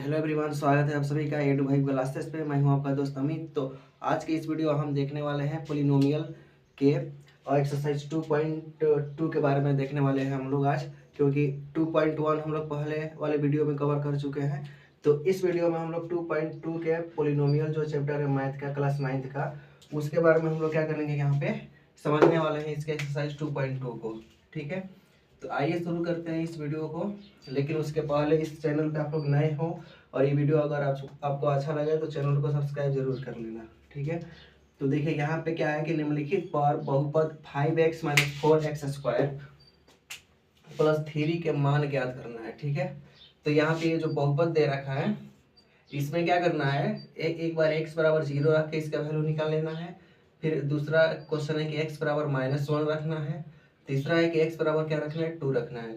Hello everyone, स्वागत है आप सभी का ए टू भाई क्लासेस पे। मैं हूं आपका दोस्त अमित। तो आज की इस वीडियो हम देखने वाले हैं पोलिनोमियल के और एक्सरसाइज 2.2 के बारे में देखने वाले हैं हम लोग आज, क्योंकि 2.1 हम लोग पहले वाले वीडियो में कवर कर चुके हैं। तो इस वीडियो में हम लोग 2.2 के पोलिनोमियल जो चैप्टर है मैथ का, क्लास 9th का, उसके बारे में हम लोग क्या करेंगे, यहाँ पे समझने वाले हैं इसके एक्सरसाइज 2.2 को। ठीक है, तो आइए शुरू करते हैं इस वीडियो को। लेकिन उसके पहले इस चैनल पे आप लोग नए हो और ये वीडियो अगर आपको अच्छा लगे तो चैनल को सब्सक्राइब जरूर कर लेना। ठीक है, तो देखिए यहाँ पे क्या है कि निम्नलिखित पर बहुपद 5x - 4x² प्लस 3 के मान ज्ञात करना है। ठीक है, तो यहाँ पे ये जो बहुपद दे रखा है इसमें क्या करना है, एक बार x बराबर 0 रख के इसका वैल्यू निकाल लेना है। फिर दूसरा क्वेश्चन है कि x बराबर -1 रखना है। तीसरा है कि x बराबर क्या रखना है, 2 रखना है।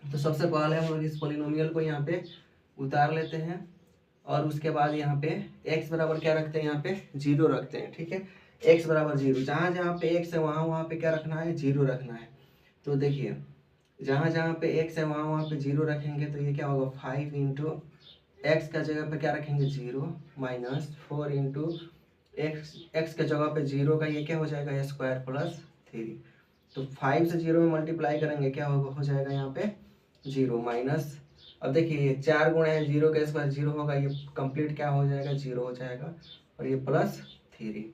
तो सबसे पहले हम लोग इस पोलिनोमियल को यहाँ पे उतार लेते हैं और उसके बाद यहाँ पे x बराबर क्या रखते हैं, यहाँ पे 0 रखते हैं। ठीक है, x बराबर 0, जहाँ जहाँ पे x है वहाँ वहाँ पे क्या रखना है, 0 रखना है। तो देखिए जहाँ जहाँ पे x है वहाँ वहाँ पे 0 रखेंगे तो ये क्या होगा, 5 इंटू एक्स का जगह पे क्या रखेंगे 0 माइनस 4 इंटू एक्स के जगह पे 0 का ये क्या हो जाएगा स्क्वायर प्लस 3। तो 5 से 0 में मल्टीप्लाई करेंगे क्या होगा, हो जाएगा यहाँ पे 0 माइनस, अब देखिए ये 4 गुणे है 0 का स्क्वायर 0 होगा, ये कंप्लीट क्या हो जाएगा 0 हो जाएगा, और ये प्लस 3।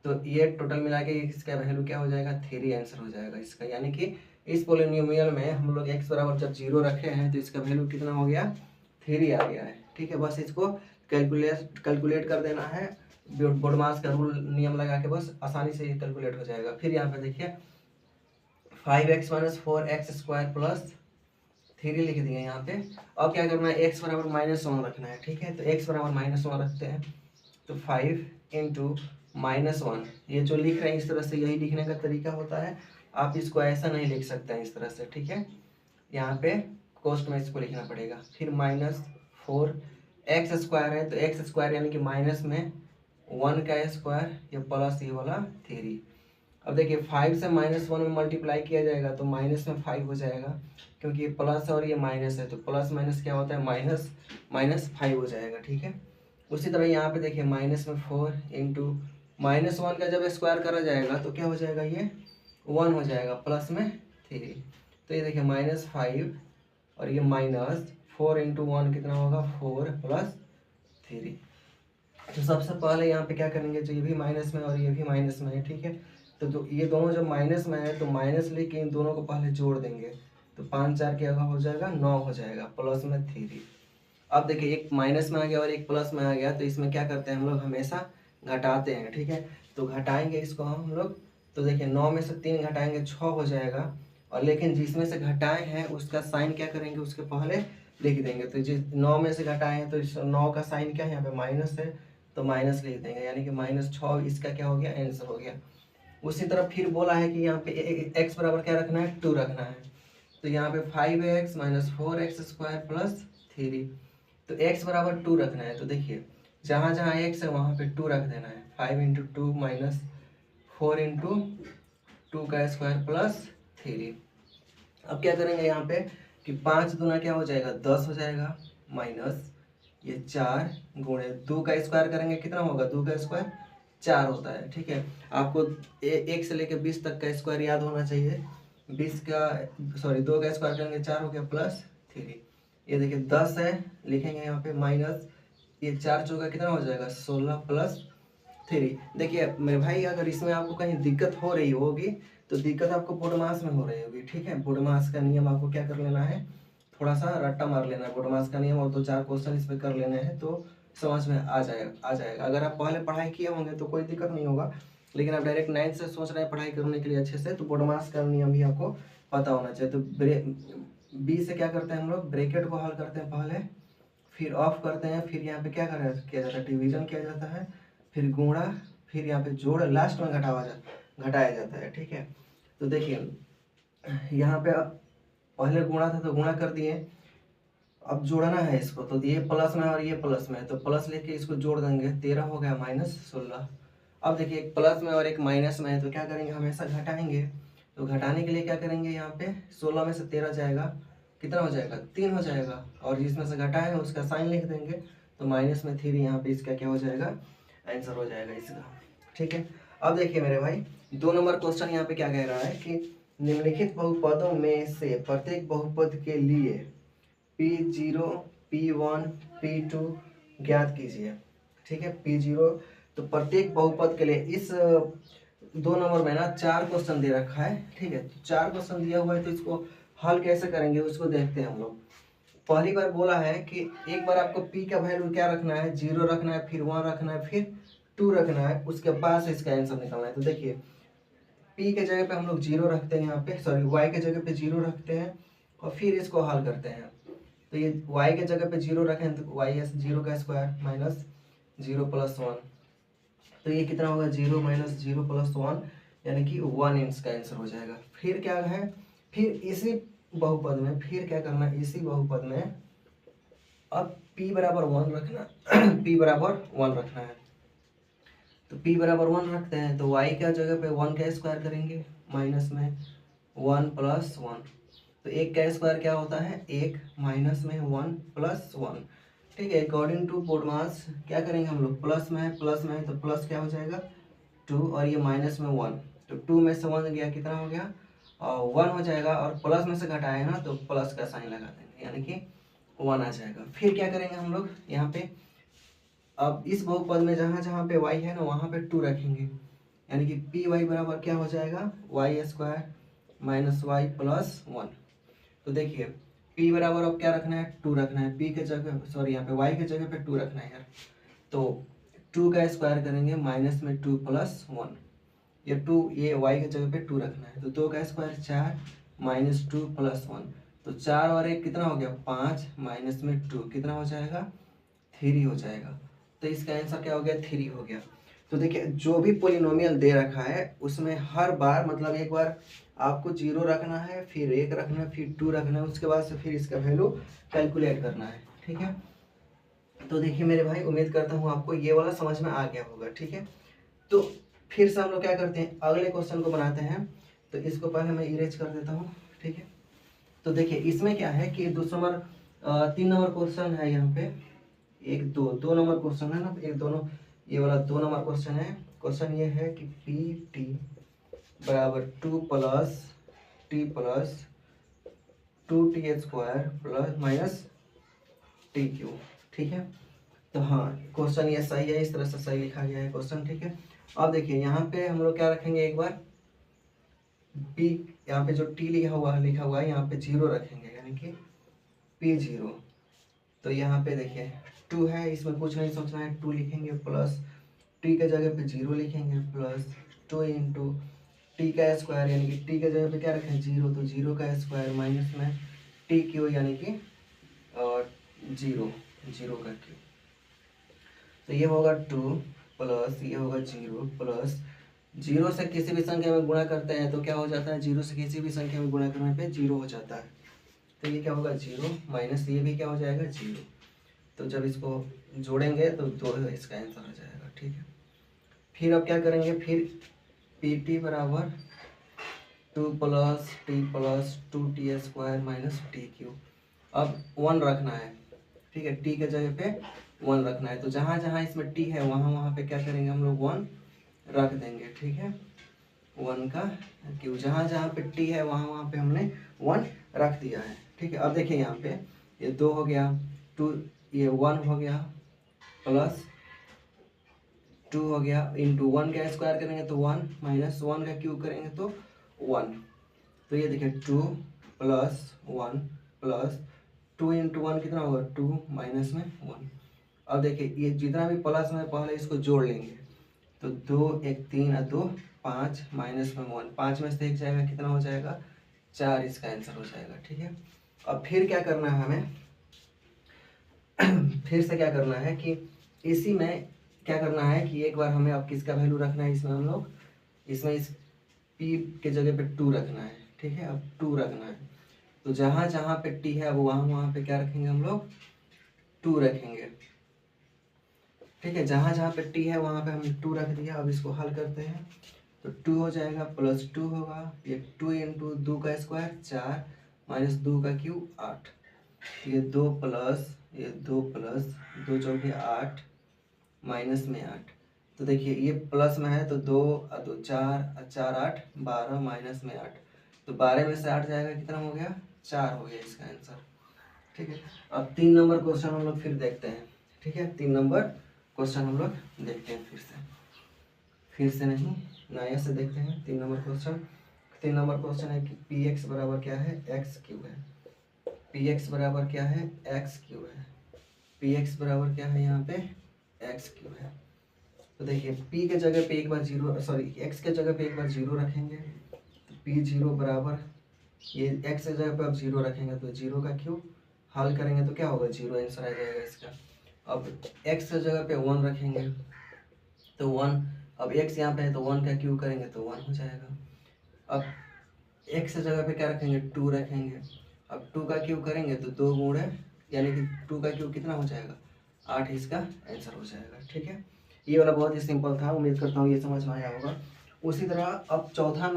तो ये टोटल मिला के इसका वैल्यू क्या हो जाएगा, 3 आंसर हो जाएगा इसका। यानी कि इस पोलिनोमियल में हम लोग x बराबर जब 0 रखे हैं तो इसका वैल्यू कितना हो गया, 3 आ गया है। ठीक है, बस इसको कैलकुलेट कर देना है, बोडमास का रूल नियम लगा के बस आसानी से ये कैलकुलेट हो जाएगा। फिर यहाँ पे देखिए 5x - 4x² प्लस 3 लिख दिए यहाँ पे। अब क्या करना है, x बराबर -1 रखना है। ठीक है, तो x बराबर -1 रखते हैं, तो 5 इंटू -1, ये जो लिख रहे हैं इस तरह से, यही लिखने का तरीका होता है। आप इसको ऐसा नहीं लिख सकते हैं इस तरह से। ठीक है, यहाँ पे कोष्ट में इसको लिखना पड़ेगा। फिर -4x² है तो x² यानी कि माइनस में 1 का स्क्वायर, ये प्लस ये वाला 3। अब देखिए 5 से -1 में मल्टीप्लाई किया जाएगा तो माइनस में 5 हो जाएगा, क्योंकि ये प्लस और ये माइनस है, तो प्लस माइनस क्या होता है, -5 हो जाएगा। ठीक है, उसी तरह यहाँ पे देखिए माइनस में 4 इंटू -1 का जब स्क्वायर करा जाएगा तो क्या हो जाएगा, ये 1 हो जाएगा, प्लस में 3। तो ये देखिए -5 और ये -4 इंटू 1 कितना होगा, 4 प्लस 3। तो सबसे पहले यहाँ पे क्या करेंगे, जो ये भी माइनस में और ये भी माइनस में है। ठीक है, तो ये दोनों जब माइनस में है तो माइनस लेके इन दोनों को पहले जोड़ देंगे, तो 5 4 क्या हो जाएगा, 9 हो जाएगा, प्लस में 3। अब देखिए एक माइनस में आ गया और एक प्लस में आ गया, तो इसमें क्या करते हैं हम लोग, हमेशा घटाते हैं। ठीक है, तो घटाएंगे इसको हम लोग, तो देखिए 9 में से 3 घटाएंगे 6 हो जाएगा, और लेकिन जिसमें से घटाए हैं उसका साइन क्या करेंगे, उसके पहले लिख देंगे। तो जिस 9 में से घटाए हैं तो इस 9 का साइन क्या है, यहाँ पे माइनस है, तो माइनस लिख देंगे, यानी कि -6 इसका क्या हो गया, आंसर हो गया। उसी तरह फिर बोला है कि यहाँ पे x बराबर क्या रखना है, 2 रखना है। तो यहाँ पे 5x - 4x² प्लस 3, तो x बराबर 2 रखना है। तो देखिए जहाँ जहाँ x है वहाँ पे 2 रख देना है। 5 इंटू 2 माइनस 4 इंटू 2 का स्क्वायर प्लस 3। अब क्या करेंगे यहाँ पे कि 5 दूना क्या हो जाएगा, 10 हो जाएगा, माइनस ये 4 गुणे 2 का स्क्वायर करेंगे कितना होगा, 2 का स्क्वायर 4 होता है। ठीक है, आपको 1 से लेकर 20 तक का स्क्वायर याद होना चाहिए। 20 का 2 का स्क्वायर करेंगे 4 हो गया, प्लस 3। ये देखिए 10 है, लिखेंगे यहाँ पे माइनस ये 4 चौका कितना हो जाएगा, 16 प्लस 3। देखिए मेरे भाई, अगर इसमें आपको कहीं दिक्कत हो रही होगी तो दिक्कत आपको बोडमास में हो रही होगी। ठीक है, बोडमास का नियम आपको क्या कर लेना है, थोड़ा सा रट्टा मार लेना है बोडमास का नियम, और 2 4 क्वेश्चन इस पर कर लेने हैं तो समझ में आ जाएगा। अगर आप पहले पढ़ाई किए होंगे तो कोई दिक्कत नहीं होगा, लेकिन आप डायरेक्ट 9th से सोच रहे हैं पढ़ाई करने के लिए अच्छे से, तो बोडमास का नियम भी आपको पता होना चाहिए। तो बी से क्या करते हैं हम लोग, ब्रैकेट को हल करते हैं पहले, फिर ऑफ करते हैं, फिर यहाँ पे क्या किया जाता है, डिवीजन किया जाता है, फिर गुणा, फिर यहाँ पे जोड़, लास्ट में घटाया जाता है। ठीक है, तो देखिए यहाँ पे पहले गुणा था तो गुणा कर दिए, अब जोड़ना है इसको, तो ये प्लस में और ये प्लस में, तो प्लस लेके इसको जोड़ देंगे, 13 हो गया -16। अब देखिए एक प्लस में और एक माइनस में है तो क्या करेंगे, हमेशा घटाएंगे। तो घटाने के लिए क्या करेंगे, यहाँ पे 16 में से 13 जाएगा, कितना हो जाएगा 3 हो जाएगा, और जिसमें से घटा है उसका साइन लिख देंगे, तो माइनस में 3 यहाँ पे इसका क्या हो जाएगा, आंसर हो जाएगा इसका। ठीक है, अब देखिए मेरे भाई 2 नंबर क्वेश्चन यहाँ पे क्या कह रहा है कि निम्नलिखित बहुपदों में से प्रत्येक बहुपद के लिए P0, P1, P2 ज्ञात कीजिए। ठीक है, P0 तो प्रत्येक बहुपद के लिए इस 2 नंबर में ना 4 क्वेश्चन दे रखा है। ठीक है, तो 4 क्वेश्चन दिया हुआ है, तो इसको हल कैसे करेंगे उसको देखते हैं हम लोग। पहली बार बोला है कि एक बार आपको P का वैल्यू क्या रखना है, 0 रखना है, फिर 1 रखना है, फिर 2 रखना है, उसके बाद से इसका आंसर निकालना है। तो देखिए P के जगह पे हम लोग 0 रखते हैं, यहाँ पे सॉरी Y के जगह पे 0 रखते हैं और फिर इसको हल करते हैं। तो ये Y के जगह पे 0 रखें तो y है 0 का स्क्वायर माइनस 0 प्लस 1, तो ये कितना होगा 0 माइनस 0 प्लस 1 यानी कि 1 इसका आंसर हो जाएगा। फिर क्या है, फिर इसी बहुपद में फिर क्या करना है, इसी बहुपद में अब P बराबर 1 रखना P बराबर 1 रखना है। तो P बराबर 1 रखते हैं, तो y का जगह पे 1 का स्क्वायर करेंगे माइनस में 1 प्लस 1, तो 1 का स्क्वायर क्या होता है 1 माइनस में 1 प्लस 1। ठीक है, अकॉर्डिंग टू पोडमास क्या करेंगे हम लोग, प्लस में है तो प्लस क्या हो जाएगा 2, और ये माइनस में 1, तो 2 में से 1 गया कितना हो गया 1 हो जाएगा, और प्लस में से घटाया ना तो प्लस का साइन लगा देंगे यानी कि 1 आ जाएगा। फिर क्या करेंगे हम लोग यहाँ पे, अब इस बहुपद में जहाँ जहाँ पे y है ना वहाँ पे 2 रखेंगे, यानी कि पी वाई बराबर क्या हो जाएगा Y square minus Y plus 1। तो देखिए p बराबर अब क्या रखना है 2 रखना है, p के जगह सॉरी यहाँ पे y के जगह पे 2 रखना है यार, तो 2 का स्क्वायर करेंगे माइनस में 2 प्लस 1, ये 2 ये y के जगह पे 2 रखना है, तो 2 का स्क्वायर 4 माइनस 2 प्लस 1, तो 4 और 1 कितना हो गया 5 माइनस में 2 कितना हो जाएगा 3 हो जाएगा। तो इसका आंसर क्या हो गया 3 हो गया। तो देखिए जो भी पोलिनोमियल दे रखा है उसमें हर बार मतलब एक बार आपको 0 रखना है, फिर 1 रखना है, फिर 2 रखना है, उसके बाद से फिर इसका वैल्यू कैलकुलेट करना है। ठीक है, तो देखिए मेरे भाई उम्मीद करता हूँ आपको ये वाला समझ में आ गया होगा। ठीक है, तो फिर से हम लोग क्या करते हैं अगले क्वेश्चन को बनाते हैं, तो इसको पहले मैं इरेज कर देता हूँ। ठीक है, तो देखिए इसमें क्या है कि 3 नंबर क्वेश्चन है यहाँ पे, 2 नंबर क्वेश्चन है ना, एक दोनों ये वाला 2 नंबर क्वेश्चन है। क्वेश्चन ये है कि पी टी बराबर 2 plus T plus 2t square plus minus T Q. ठीक है, तो हाँ क्वेश्चन ये सही है, इस तरह से सही लिखा गया है क्वेश्चन। ठीक है, अब देखिए यहाँ पे हम लोग क्या रखेंगे एक बार p, यहाँ पे जो t लिखा हुआ है यहाँ पे 0 रखेंगे यानी कि p0। तो यहाँ पे देखिए 2 है, इसमें कुछ नहीं सोचना है, 2 लिखेंगे प्लस t के जगह पे 0 लिखेंगे प्लस 2 इंटू टी का स्क्वायर यानी कि t के जगह पे क्या रखें 0, तो 0 का स्क्वायर माइनस में टी क्यू यानी कि 0 का क्यू। तो ये होगा 2 प्लस ये होगा 0 प्लस 0 से किसी भी संख्या में गुणा करते हैं तो क्या हो जाता है 0 से किसी भी संख्या में गुणा करने पे 0 हो जाता है। तो ये क्या होगा 0 माइनस ये भी क्या हो जाएगा 0, तो जब इसको जोड़ेंगे तो 2 इसका आंसर आ जाएगा। ठीक है, फिर अब क्या करेंगे, फिर पी टी बराबर 2 plus T plus 2t square minus T Q. अब 1 रखना है। ठीक है, टी के जगह पे 1 रखना है, तो जहाँ जहाँ इसमें टी है वहाँ वहाँ पे क्या करेंगे हम लोग 1 रख देंगे। ठीक है, 1 का क्यू, जहाँ जहाँ पे टी है वहाँ वहाँ पे हमने 1 रख दिया है। ठीक है, अब देखिए यहाँ पे ये 2 हो गया, 2 ये 1 हो गया प्लस 2 हो गया इंटू 1 का स्क्वायर करेंगे तो 1 माइनस 1 का क्यूब करेंगे तो 1। तो ये देखिए 2 प्लस 1 प्लस 2 इंटू 1 कितना होगा 2 माइनस में 1। अब देखिए ये जितना भी प्लस में पहले इसको जोड़ लेंगे, तो 2 1 3 और 2 5 माइनस में 1, 5 में से 1 जाएगा कितना हो जाएगा 4, इसका आंसर हो जाएगा। ठीक है, अब फिर क्या करना है हमें फिर से क्या करना है कि इसी में क्या करना है कि एक बार हमें अब किसका वैल्यू रखना है, इसमें हम लोग इसमें इस p के जगह पे 2 रखना है। ठीक है, अब 2 रखना है, तो जहाँ जहाँ पे t है वो वहाँ वहाँ पे क्या रखेंगे हम लोग 2 रखेंगे। ठीक है, जहाँ जहाँ पे t है वहाँ पे हमने 2 रख दिया। अब इसको हल करते हैं तो 2 हो जाएगा प्लस 2 होगा, ये 2 इंटू 2 का स्क्वायर 4 माइनस 2 का क्यूब 8, ये 2 प्लस ये 2 प्लस 2 चौके 8 माइनस में 8। तो देखिए ये प्लस में है तो 2 और 2 4 4 8 12 माइनस में 8, तो 12 में से 8 जाएगा, कितना हो गया 4 हो गया इसका आंसर। ठीक है, अब 3 नंबर क्वेश्चन हम लोग फिर देखते हैं। ठीक है, 3 नंबर क्वेश्चन हम लोग देखते हैं फिर से नहीं नया से देखते हैं 3 नंबर क्वेश्चन। 3 नंबर क्वेश्चन है कि पी एक्स बराबर क्या है, एक्स क्यूब है। पी एक्स बराबर क्या है, एक्स क्यूब है। पी एक्स बराबर क्या है यहाँ पे, एक्स क्यूब है। तो देखिए p के जगह पे एक बार जीरो, सॉरी x के जगह पे एक बार जीरो रखेंगे, तो p जीरो बराबर ये x के जगह पे अब जीरो रखेंगे तो जीरो का क्यूब, हल करेंगे तो क्या होगा, जीरो आंसर आ जाएगा इसका। अब x के जगह पे 1 रखेंगे तो 1, अब x यहाँ पे है तो 1 का क्यूब करेंगे तो 1 हो जाएगा। अब x के जगह पे क्या रखेंगे, 2 रखेंगे, अब 2 का क्यूब करेंगे तो 2 गुणे यानी कि 2 का क्यूब कितना हो जाएगा, 8 इसका आंसर हो जाएगा। ठीक है, ये वाला बहुत ही सिंपल था, उम्मीद करता हूँ ये समझ में आया होगा। उसी तरह अब चौथा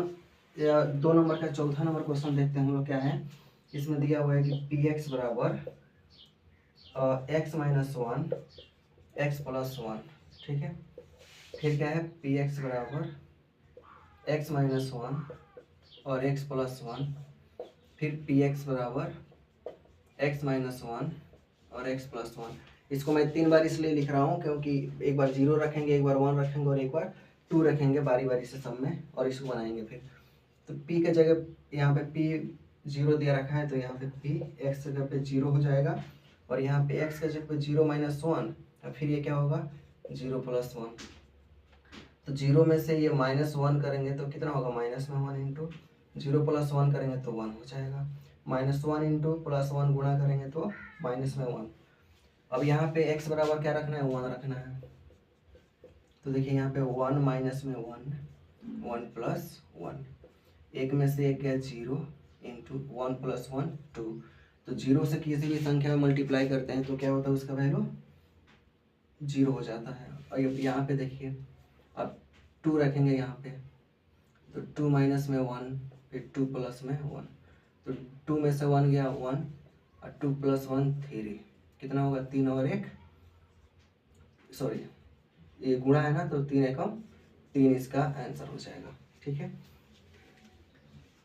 या 2 नंबर का चौथा नंबर क्वेश्चन देखते हैं हम लोग क्या है। इसमें दिया हुआ है कि पी एक्स बराबर एक्स माइनस 1 एक्स प्लस 1। ठीक है, फिर क्या है, पी एक्स बराबर एक्स माइनस 1 और एक्स प्लस 1, फिर पी एक्स बराबर एक्स माइनस 1 और एक्स प्लस 1। इसको मैं 3 बार इसलिए लिख रहा हूँ क्योंकि एक बार 0 रखेंगे, एक बार 1 रखेंगे और एक बार 2 रखेंगे बारी बारी से सब में, और इसको बनाएंगे फिर। तो p के जगह यहाँ पे p 0 दिया रखा है तो यहाँ पे p x जगह पे 0 हो जाएगा, और यहाँ पे x के जगह पे 0 माइनस 1, और फिर ये क्या होगा 0 प्लस 1। तो 0 में से ये माइनस 1 करेंगे तो कितना होगा, माइनस में 1 इंटू 0 प्लस 1 करेंगे तो 1 हो जाएगा, माइनस 1 इंटू प्लस 1 गुणा करेंगे तो माइनस में 1। अब यहाँ पे x बराबर क्या रखना है, 1 रखना है। तो देखिए यहाँ पे 1 माइनस में 1 1 प्लस 1, एक में से एक गया 0 इंटू 1 प्लस 1 2। तो 0 से किसी भी संख्या में मल्टीप्लाई करते हैं तो क्या होता है, उसका वैल्यू 0 हो जाता है। और यहाँ पे देखिए अब 2 रखेंगे यहाँ पे तो 2 माइनस में 1 फिर 2 प्लस में 1, तो 2 में से 1 गया 1 और 2 प्लस 1 3, कितना होगा 3 और 1, सॉरी ये गुणा है ना तो 3 एकम 3 इसका आंसर हो जाएगा। ठीक है,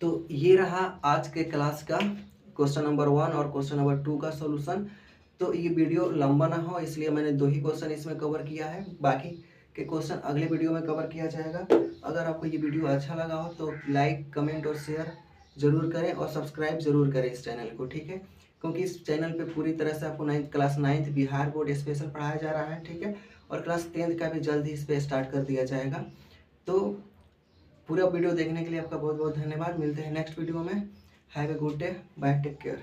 तो ये रहा आज के क्लास का क्वेश्चन नंबर 1 और क्वेश्चन नंबर 2 का सॉल्यूशन। तो ये वीडियो लंबा ना हो इसलिए मैंने 2 ही क्वेश्चन इसमें कवर किया है, बाकी के क्वेश्चन अगले वीडियो में कवर किया जाएगा। अगर आपको ये वीडियो अच्छा लगा हो तो लाइक कमेंट और शेयर जरूर करें और सब्सक्राइब जरूर करें इस चैनल को। ठीक है, क्योंकि इस चैनल पे पूरी तरह से आपको class 9th Bihar board special पढ़ाया जा रहा है। ठीक है, और क्लास 10th का भी जल्द ही इस पर स्टार्ट कर दिया जाएगा। तो पूरा वीडियो देखने के लिए आपका बहुत बहुत धन्यवाद। मिलते हैं नेक्स्ट वीडियो में। Have a good day, bye, take care.